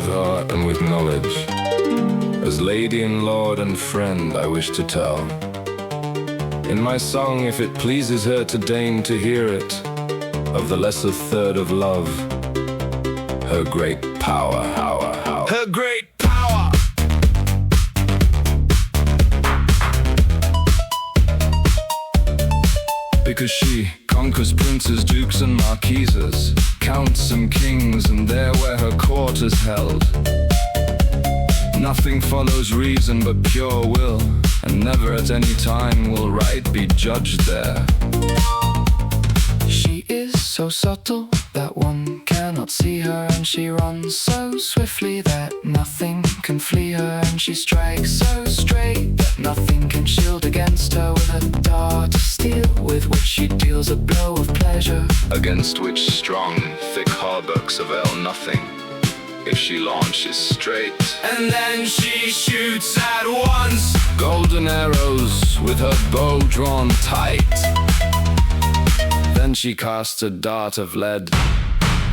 with heart and with knowledge. As lady and lord and friend I wish to tell, in my song, if it pleases her to deign to hear it, of the lesser third of love, her great power, her great power. Because she conquers princes, dukes and marquises, counts and kings, and there where her court is held, nothing follows reason but pure will, and never at any time will right be judged there. She is so subtle that one cannot see her, and she runs so swiftly that nothing can flee her, and she strikes so straight that nothing can shield against her, with a dart of steel with which she deals a blow of pleasure, against which strong, thick hauberks avail nothing if she launches straight. And then she shoots at once golden arrows with her bow drawn tight. Then she casts a dart of lead,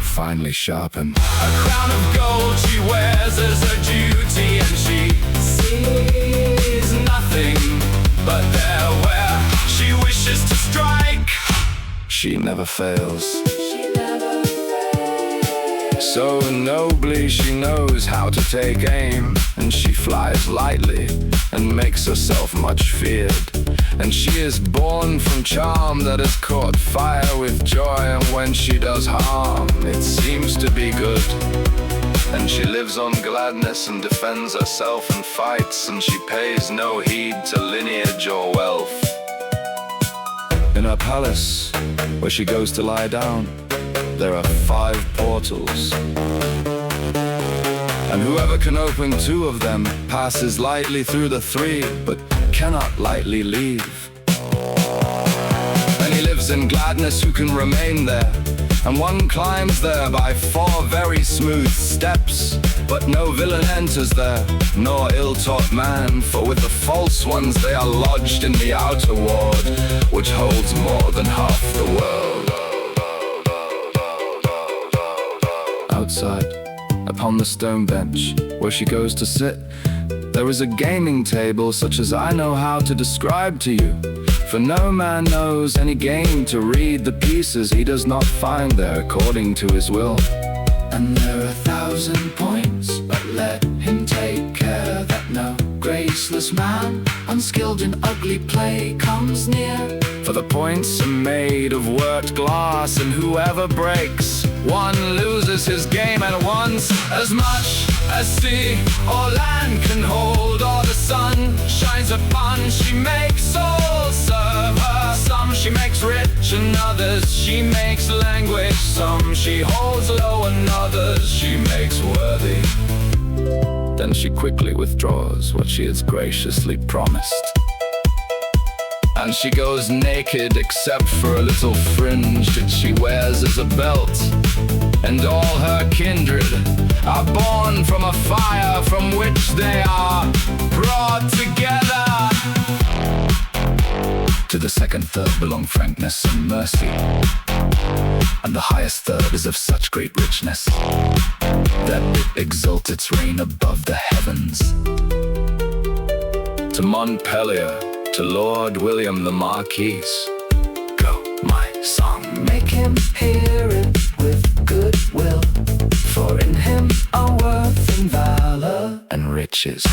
finely sharpened. A crown of gold she wears as her duty, and she sees nothing but there where she wishes to strike. She never fails. So nobly she knows how to take aim, and she flies lightly and makes herself much feared. And she is born from charm that has caught fire with joy, and when she does harm, it seems to be good. And she lives on gladness and defends herself and fights, and she pays no heed to lineage or wealth. In her palace, where she goes to lie down, there are 5 portals, and whoever can open 2 of them passes lightly through the 3, but cannot lightly leave. And he lives in gladness who can remain there, and one climbs there by 4 very smooth steps, but no villain enters there, nor ill-taught man, for with the false ones they are lodged in the outer ward, which holds more than half the world. Outside, upon the stone bench where she goes to sit, there is a gaming table such as I know how to describe to you. For no man knows any game to read the pieces he does not find there according to his will. And there are 1,000 points, but let him take care that no graceless man, unskilled in ugly play, comes near. For the points are made of worked glass, and whoever breaks one loses his game at once. As much as sea or land can hold, or the sun shines upon, she makes all serve her. Some she makes rich, and others she makes languish. Some she holds low, and others she makes worthy. Then she quickly withdraws what she has graciously promised, and she goes naked except for a little fringe that she wears as a belt. And all her kindred are born from a fire from which they are brought together. To the second third belong frankness and mercy, and the highest third is of such great richness that it exalts its reign above the heavens. To Montpellier, to Lord William the Marquis, go my song. Make him hear it with goodwill, for in him are worth and valor and riches.